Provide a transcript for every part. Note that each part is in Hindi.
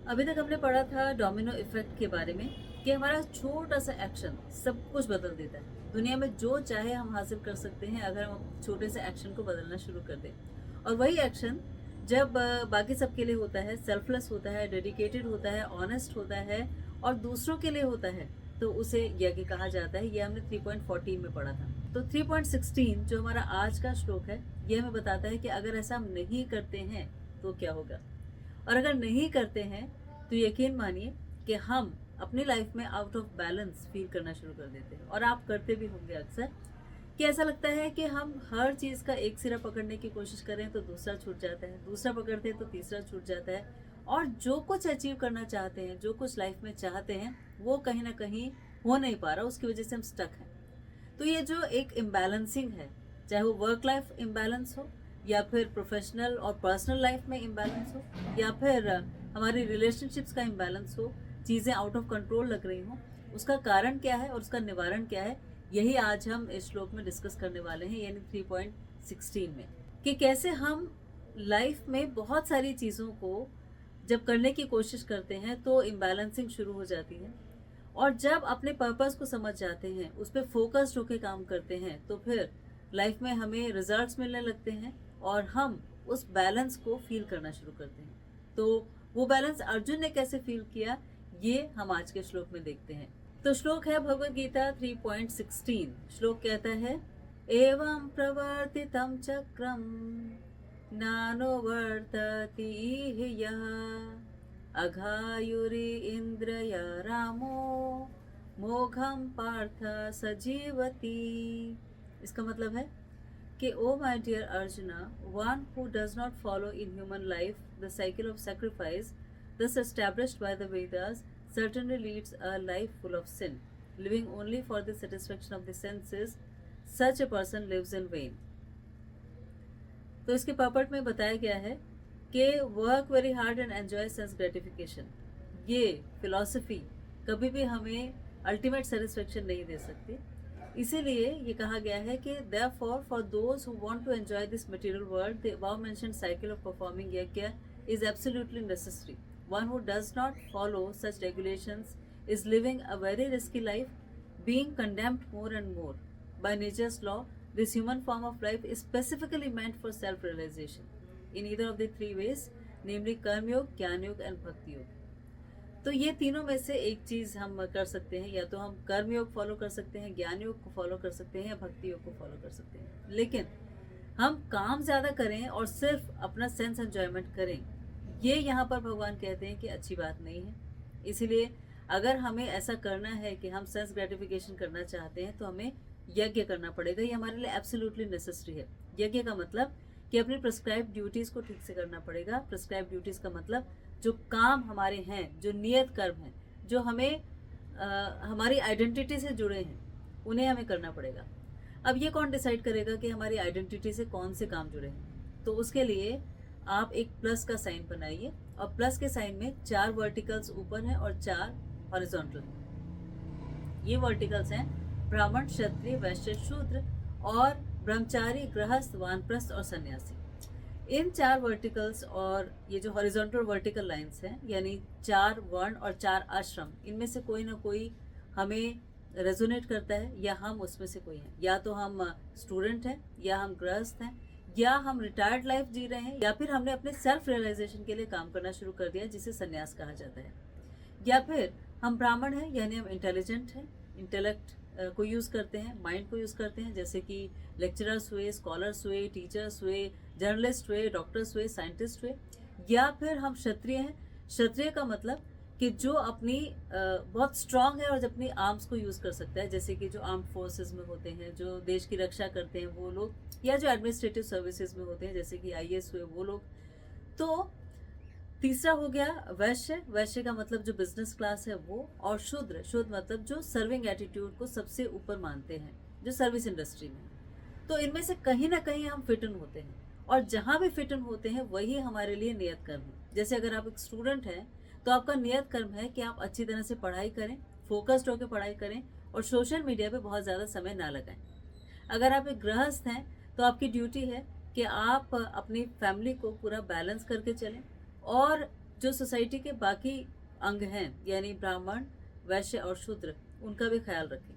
अभी तक हमने पढ़ा था डोमिनो इफेक्ट के बारे में कि हमारा छोटा सा एक्शन सब कुछ बदल देता है। दुनिया में जो चाहे हम हासिल कर सकते हैं अगर हम छोटे से एक्शन को बदलना शुरू कर दें। और वही एक्शन जब बाकी सबके लिए होता है, सेल्फलेस होता है, डेडिकेटेड होता है, ऑनेस्ट होता है और दूसरों के लिए होता है, तो उसे यज्ञ कहा जाता है। ये हमने 3.14 में पढ़ा था। तो 3.16 जो हमारा आज का श्लोक है, ये हमें बताता है कि अगर ऐसा हम नहीं करते हैं तो क्या होगा। और अगर नहीं करते हैं तो यकीन मानिए कि हम अपनी लाइफ में आउट ऑफ बैलेंस फील करना शुरू कर देते हैं। और आप करते भी होंगे अक्सर कि ऐसा लगता है कि हम हर चीज़ का एक सिरा पकड़ने की कोशिश करें तो दूसरा छूट जाता है, दूसरा पकड़ते हैं तो तीसरा छूट जाता है। और जो कुछ अचीव करना चाहते हैं, जो कुछ लाइफ में चाहते हैं, वो कहीं ना कहीं हो नहीं पा रहा, उसकी वजह से हम स्टक हैं। तो ये जो एक इम्बैलेंसिंग है, चाहे वो वर्क लाइफ इम्बैलेंस हो या फिर प्रोफेशनल और पर्सनल लाइफ में इम्बैलेंस हो या फिर हमारी रिलेशनशिप्स का इम्बैलेंस हो, चीज़ें आउट ऑफ कंट्रोल लग रही हों, उसका कारण क्या है और उसका निवारण क्या है, यही आज हम इस श्लोक में डिस्कस करने वाले हैं, यानी 3.16 में। कि कैसे हम लाइफ में बहुत सारी चीज़ों को जब करने की कोशिश करते हैं तो इम्बैलेंसिंग शुरू हो जाती है। और जब अपने पर्पस को समझ जाते हैं, उस पर फोकस्ड होकर काम करते हैं, तो फिर लाइफ में हमें रिजल्ट्स मिलने लगते हैं और हम उस बैलेंस को फील करना शुरू करते हैं। तो वो बैलेंस अर्जुन ने कैसे फील किया, ये हम आज के श्लोक में देखते हैं। तो श्लोक है भगवद गीता 3.16। श्लोक कहता है, एवं प्रवर्तितं चक्रम नानुवर्तति यः अघायुरी इंद्रया रामो मोघम पार्थ सजीवती। इसका मतलब है कि oh my dear Arjuna, one who does not follow in human life the cycle of sacrifice thus established by the Vedas certainly leads a life full of sin, living only for the satisfaction of the senses. Such a person lives in vain. तो इसके पर्पट में बताया गया है कि work very hard and enjoy sense gratification. ये फिलॉसफी कभी भी हमें अल्टीमेट सेटिस्फेक्शन नहीं दे सकती। इसीलिए ये कहा गया है कि therefore for those who want to enjoy this material world the above mentioned cycle of performing yajna is absolutely necessary. One who does not follow such regulations is living a very risky life, being condemned more and more by nature's law. This human form of life is specifically meant for self-realization in either of the three ways, namely कर्म योग, ज्ञान योग एंड भक्ति योग। तो ये तीनों में से एक चीज़ हम कर सकते हैं, या तो हम कर्म योग फॉलो कर सकते हैं, ज्ञान योग को फॉलो कर सकते हैं, या भक्ति योग को फॉलो कर सकते हैं। लेकिन हम काम ज़्यादा करें और सिर्फ अपना सेंस एंजॉयमेंट करें, ये यहाँ पर भगवान कहते हैं कि अच्छी बात नहीं है। इसीलिए अगर हमें ऐसा करना है कि हम सेंस ग्रेटिफिकेशन करना चाहते हैं तो हमें यज्ञ करना पड़ेगा। ये हमारे लिए एब्सोल्युटली नेसेसरी है। यज्ञ का मतलब कि अपनी प्रिस्क्राइब ड्यूटीज़ को ठीक से करना पड़ेगा। प्रिस्क्राइब ड्यूटीज़ का मतलब जो काम हमारे हैं, जो नियत कर्म हैं, जो हमें हमारी आइडेंटिटी से जुड़े हैं, उन्हें हमें करना पड़ेगा। अब ये कौन डिसाइड करेगा कि हमारी आइडेंटिटी से कौन से काम जुड़े हैं? तो उसके लिए आप एक प्लस का साइन बनाइए और प्लस के साइन में 4 वर्टिकल्स ऊपर हैं और 4 हॉरिजॉन्टल। ये वर्टिकल्स हैं ब्राह्मण, क्षत्रिय, वैश्य, शूद्र और ब्रह्मचारी, गृहस्थ, वानप्रस्थ और सन्यासी। इन 4 वर्टिकल्स और ये जो हॉरिजॉन्टल वर्टिकल लाइंस हैं, यानी 4 वर्ण और 4 आश्रम, इनमें से कोई ना कोई हमें रेजोनेट करता है या हम उसमें से कोई हैं। या तो हम स्टूडेंट हैं, या हम गृहस्थ हैं, या हम रिटायर्ड लाइफ जी रहे हैं, या फिर हमने अपने सेल्फ रियलाइजेशन के लिए काम करना शुरू कर दिया जिसे संन्यास कहा जाता है। या फिर हम ब्राह्मण हैं, यानी हम इंटेलिजेंट हैं, इंटेलेक्ट को यूज़ करते हैं, माइंड को यूज़ करते हैं, जैसे कि लेक्चरर्स हुए, स्कॉलर्स हुए, टीचर्स हुए, जर्नलिस्ट हुए, डॉक्टर्स हुए, साइंटिस्ट हुए। या फिर हम क्षत्रिय हैं। क्षत्रिय का मतलब कि जो अपनी बहुत स्ट्रांग है और जो अपनी आर्म्स को यूज़ कर सकता है, जैसे कि जो आर्म फोर्सेस में होते हैं, जो देश की रक्षा करते हैं वो लोग, या जो एडमिनिस्ट्रेटिव सर्विसेज में होते हैं जैसे कि आईएएस हुए वो लोग। तो तीसरा हो गया वैश्य। वैश्य का मतलब जो बिजनेस क्लास है वो। और शूद्र, शूद्र मतलब जो सर्विंग एटीट्यूड को सबसे ऊपर मानते हैं, जो सर्विस इंडस्ट्री में। तो इनमें से कहीं ना कहीं हम फिट इन होते हैं, और जहाँ भी फिट इन होते हैं वही हमारे लिए नियत कर्म है। जैसे अगर आप एक स्टूडेंट हैं तो आपका नियत कर्म है कि आप अच्छी तरह से पढ़ाई करें, फोकस्ड होकर पढ़ाई करें और सोशल मीडिया पे बहुत ज़्यादा समय ना लगाएं। अगर आप एक गृहस्थ हैं तो आपकी ड्यूटी है कि आप अपनी फैमिली को पूरा बैलेंस करके चलें और जो सोसाइटी के बाकी अंग हैं यानी ब्राह्मण, वैश्य और शूद्र, उनका भी ख्याल रखें।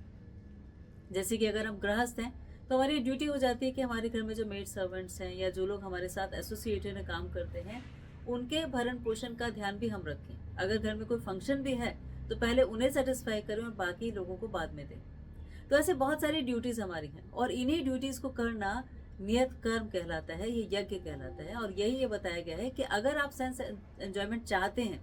जैसे कि अगर हम गृहस्थ हैं तो हमारी ड्यूटी हो जाती है कि हमारे घर में जो मेड सर्वेंट्स हैं या जो लोग हमारे साथ एसोसिएटेड में काम करते हैं उनके भरण पोषण का ध्यान भी हम रखें। अगर घर में कोई फंक्शन भी है तो पहले उन्हें सेटिस्फाई करें और बाकी लोगों को बाद में दें। तो ऐसे बहुत सारी ड्यूटीज़ हमारी हैं और इन्हीं ड्यूटीज़ को करना नियत कर्म कहलाता है, ये यज्ञ कहलाता है। और यही ये बताया गया है कि अगर आप सेंस एंजॉयमेंट चाहते हैं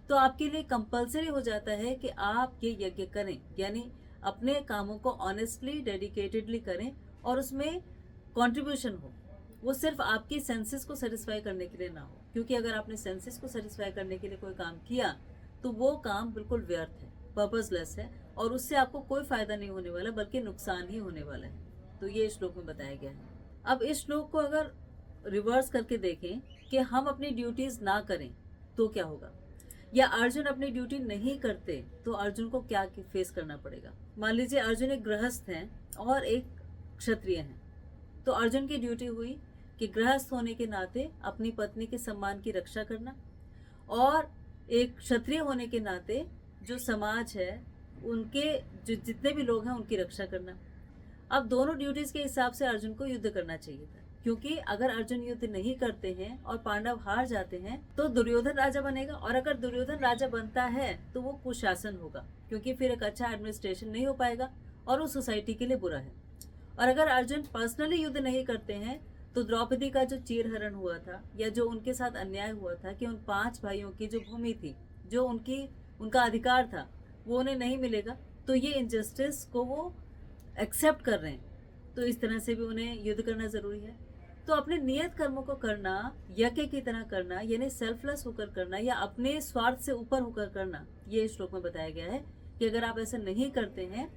तो आपके लिए कंपलसरी हो जाता है कि आप ये यज्ञ करें, यानी अपने कामों को ऑनेस्टली डेडिकेटेडली करें और उसमें कंट्रीब्यूशन हो। वो सिर्फ आपकी सेंसेस को सेटिस्फाई करने के लिए ना हो, क्योंकि अगर आपने सेंसेस को सेटिस्फाई करने के लिए कोई काम किया तो वो काम बिल्कुल व्यर्थ है, पर्पसलेस है और उससे आपको कोई फायदा नहीं होने वाला बल्कि नुकसान ही होने वाला है। तो ये श्लोक में बताया गया है। अब इस श्लोक को अगर रिवर्स करके देखें कि हम अपनी ड्यूटीज ना करें तो क्या होगा, या अर्जुन अपनी ड्यूटी नहीं करते तो अर्जुन को क्या फेस करना पड़ेगा। मान लीजिए अर्जुन एक गृहस्थ हैं और एक क्षत्रिय हैं, तो अर्जुन की ड्यूटी हुई कि गृहस्थ होने के नाते अपनी पत्नी के सम्मान की रक्षा करना और एक क्षत्रिय होने के नाते जो समाज है उनके जो जितने भी लोग हैं उनकी रक्षा करना। अब दोनों ड्यूटीज के हिसाब से अर्जुन को युद्ध करना चाहिए था, क्योंकि अगर अर्जुन युद्ध नहीं करते हैं और पांडव हार जाते हैं तो दुर्योधन राजा बनेगा, और अगर दुर्योधन राजा बनता है तो वो कुशासन होगा, क्योंकि फिर एक अच्छा एडमिनिस्ट्रेशन नहीं हो पाएगा और वो सोसाइटी के लिए बुरा है। और अगर अर्जुन पर्सनली युद्ध नहीं करते हैं तो द्रौपदी का जो चीरहरण हुआ था या जो उनके साथ अन्याय हुआ था कि उन 5 भाइयों की जो भूमि थी, जो उनका अधिकार था, वो उन्हें नहीं मिलेगा, तो ये इनजस्टिस को वो एक्सेप्ट कर रहे हैं। तो इस तरह से भी उन्हें युद्ध करना जरूरी है। तो अपने नियत कर्मों को करना यज्ञ की तरह करना, यानी सेल्फलेस होकर करना या अपने स्वार्थ से ऊपर होकर करना, ये श्लोक में बताया गया है कि अगर आप ऐसा नहीं करते हैं,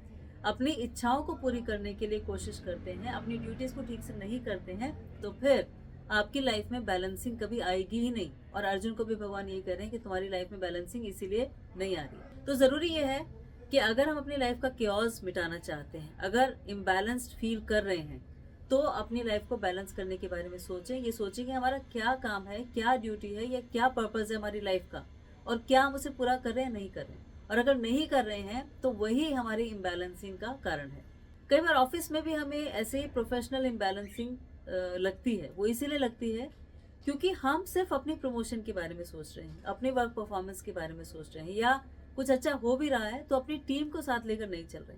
अपनी इच्छाओं को पूरी करने के लिए कोशिश करते हैं, अपनी ड्यूटीज को ठीक से नहीं करते हैं, तो फिर आपकी लाइफ में बैलेंसिंग कभी आएगी ही नहीं। और अर्जुन को भी भगवान यही कह रहे हैं कि तुम्हारी लाइफ में बैलेंसिंग इसीलिए नहीं आ रही। तो जरूरी ये है कि अगर हम अपनी लाइफ का क्योस मिटाना चाहते हैं, अगर इम्बैलेंस्ड फील कर रहे हैं, तो अपनी लाइफ को बैलेंस करने के बारे में सोचें। ये सोचें कि हमारा क्या काम है, क्या ड्यूटी है या क्या पर्पस है हमारी लाइफ का, और क्या हम उसे पूरा कर रहे हैं नहीं कर रहे हैं। और अगर नहीं कर रहे हैं तो वही हमारी इम्बैलेंसिंग का कारण है। कई बार ऑफिस में भी हमें ऐसे ही प्रोफेशनल इम्बैलेंसिंग लगती है। वो इसीलिए लगती है क्योंकि हम सिर्फ अपनी प्रमोशन के बारे में सोच रहे हैं, अपने वर्क परफॉर्मेंस के बारे में सोच रहे हैं, या कुछ अच्छा हो भी रहा है तो अपनी टीम को साथ लेकर नहीं चल रहे।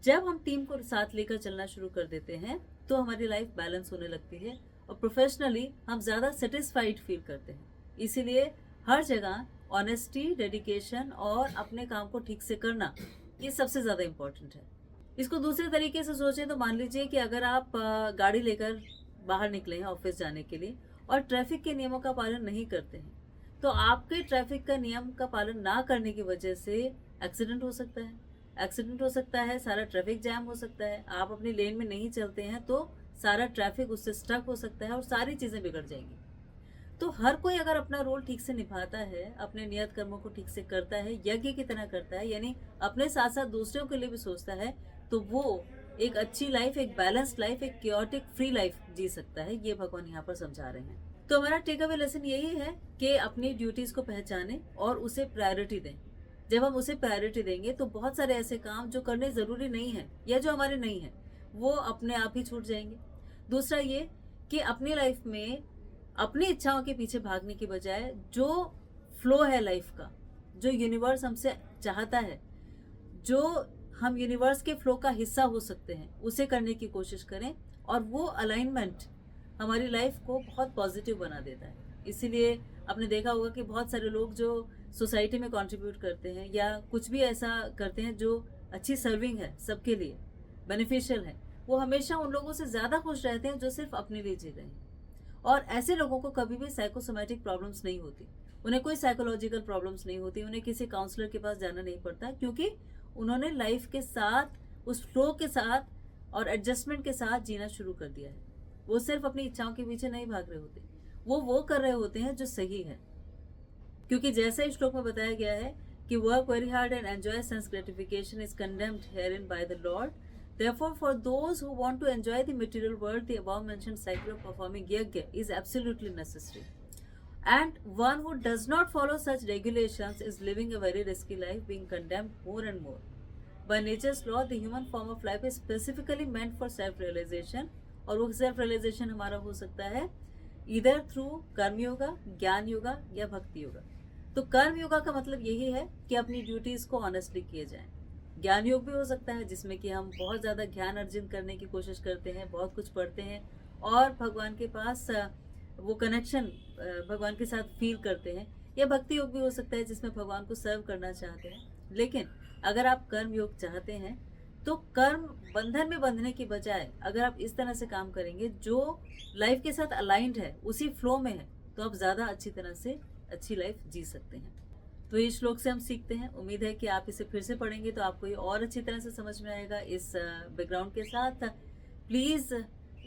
जब हम टीम को साथ लेकर चलना शुरू कर देते हैं तो हमारी लाइफ बैलेंस होने लगती है और प्रोफेशनली हम ज़्यादा सेटिस्फाइड फील करते हैं। इसीलिए हर जगह ऑनेस्टी, डेडिकेशन और अपने काम को ठीक से करना, ये सबसे ज़्यादा इम्पोर्टेंट है। इसको दूसरे तरीके से सोचें तो मान लीजिए कि अगर आप गाड़ी लेकर बाहर निकले हैं ऑफिस जाने के लिए और ट्रैफिक के नियमों का पालन नहीं करते हैं, तो आपके ट्रैफिक का नियम का पालन ना करने की वजह से एक्सीडेंट हो सकता है। एक्सीडेंट हो सकता है, सारा ट्रैफिक जैम हो सकता है, आप अपनी लेन में नहीं चलते हैं तो सारा ट्रैफिक उससे स्टक हो सकता है और सारी चीज़ें बिगड़ जाएंगी। तो हर कोई अगर अपना रोल ठीक से निभाता है, अपने नियत कर्मों को ठीक से करता है, यज्ञ की तरह करता है, यानी अपने साथ साथ दूसरों के लिए भी सोचता है, तो वो एक अच्छी लाइफ, एक बैलेंस्ड लाइफ, एक क्योटिक फ्री लाइफ जी सकता है। ये भगवान यहाँ पर समझा रहे हैं। तो हमारा टेक अवे लेसन यही है कि अपनी ड्यूटीज को पहचानें और उसे प्रायोरिटी दें। जब हम उसे प्रायोरिटी देंगे तो बहुत सारे ऐसे काम जो करने ज़रूरी नहीं है या जो हमारे नहीं है वो अपने आप ही छूट जाएंगे। दूसरा ये कि अपनी लाइफ में अपनी इच्छाओं के पीछे भागने की बजाय जो फ्लो है लाइफ का, जो यूनिवर्स हमसे चाहता है, जो हम यूनिवर्स के फ्लो का हिस्सा हो सकते हैं, उसे करने की कोशिश करें। और वो अलाइनमेंट हमारी लाइफ को बहुत पॉजिटिव बना देता है। इसीलिए आपने देखा होगा कि बहुत सारे लोग जो सोसाइटी में कंट्रीब्यूट करते हैं या कुछ भी ऐसा करते हैं जो अच्छी सर्विंग है, सबके लिए बेनिफिशियल है, वो हमेशा उन लोगों से ज़्यादा खुश रहते हैं जो सिर्फ अपने लिए जी रहे हैं। और ऐसे लोगों को कभी भी साइकोसोमैटिक प्रॉब्लम्स नहीं होती, उन्हें कोई साइकोलॉजिकल प्रॉब्लम्स नहीं होती, उन्हें किसी काउंसलर के पास जाना नहीं पड़ता, क्योंकि उन्होंने लाइफ के साथ, उस फ्लो के साथ और एडजस्टमेंट के साथ जीना शुरू कर दिया है। वो सिर्फ अपनी इच्छाओं के पीछे नहीं भाग रहे होते, वो कर रहे होते हैं जो सही है। क्योंकि जैसे इस श्लोक में बताया गया है कि work very hard and enjoy sense gratification is condemned herein by the Lord, therefore for those who want to enjoy the material world the above mentioned cycle of performing yajna is absolutely necessary। And one who does not follow such regulations is living a very risky life, being condemned more and more. By nature's law, the human form of life is specifically meant for self-realization, और वो self-realization हमारा हो सकता है either through कर्म योगा, ज्ञान योगा या भक्ति योगा. तो कर्म योगा का मतलब यही है कि अपनी ड्यूटीज को ऑनेस्टली किए जाएं. ज्ञान योग भी हो सकता है जिसमें कि हम बहुत ज़्यादा ज्ञान अर्जित करने की कोशिश करते हैं, बहुत कुछ पढ़ते हैं और भगवान के पास वो कनेक्शन भगवान के साथ फील करते हैं. या भक्ति योग भी हो सकता है जिसमें भगवान को सर्व करना चाहते हैं. लेकिन अगर आप कर्म योग चाहते हैं तो कर्म बंधन में बंधने की बजाय अगर आप इस तरह से काम करेंगे जो लाइफ के साथ अलाइंड है, उसी फ्लो में है, तो आप ज़्यादा अच्छी तरह से अच्छी लाइफ जी सकते हैं. तो ये श्लोक से हम सीखते हैं. उम्मीद है कि आप इसे फिर से पढ़ेंगे तो आपको ये और अच्छी तरह से समझ में आएगा. इस बैकग्राउंड के साथ प्लीज़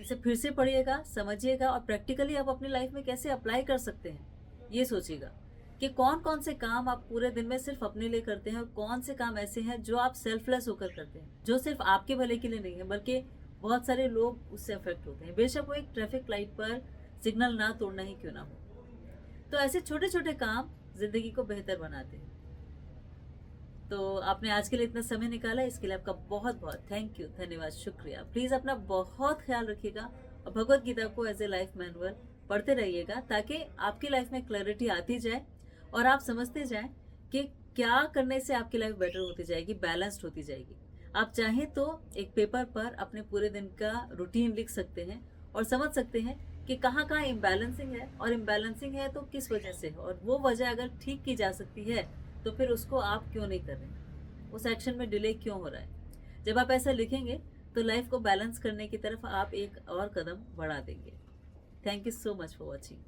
इसे फिर से पढ़िएगा, समझिएगा और प्रैक्टिकली आप अपनी लाइफ में कैसे अप्लाई कर सकते हैं ये सोचिएगा कि कौन कौन से काम आप पूरे दिन में सिर्फ अपने लिए करते हैं और कौन से काम ऐसे हैं जो आप सेल्फलेस होकर करते हैं, जो सिर्फ आपके भले के लिए नहीं है बल्कि बहुत सारे लोग उससे अफेक्ट होते हैं. बेशक वो एक ट्रैफिक लाइट पर सिग्नल ना तोड़ना ही क्यों ना हो. तो ऐसे छोटे छोटे काम जिंदगी को बेहतर बनाते हैं. तो आपने आज के लिए इतना समय निकाला, इसके लिए आपका बहुत बहुत थैंक यू, धन्यवाद, शुक्रिया. प्लीज़ अपना बहुत ख्याल रखिएगा और भगवत गीता को एज ए लाइफ मैनुअल पढ़ते रहिएगा ताकि आपकी लाइफ में क्लैरिटी आती जाए और आप समझते जाएं कि क्या करने से आपकी लाइफ बेटर होती जाएगी, बैलेंस्ड होती जाएगी. आप चाहें तो एक पेपर पर अपने पूरे दिन का रूटीन लिख सकते हैं और समझ सकते हैं कि कहाँ कहाँ इम्बैलेंसिंग है और इम्बैलेंसिंग है तो किस वजह से है, और वो वजह अगर ठीक की जा सकती है तो फिर उसको आप क्यों नहीं कर रहे हैं, उस एक्शन में डिले क्यों हो रहा है. जब आप ऐसा लिखेंगे तो लाइफ को बैलेंस करने की तरफ आप एक और कदम बढ़ा देंगे. Thank you so much for watching.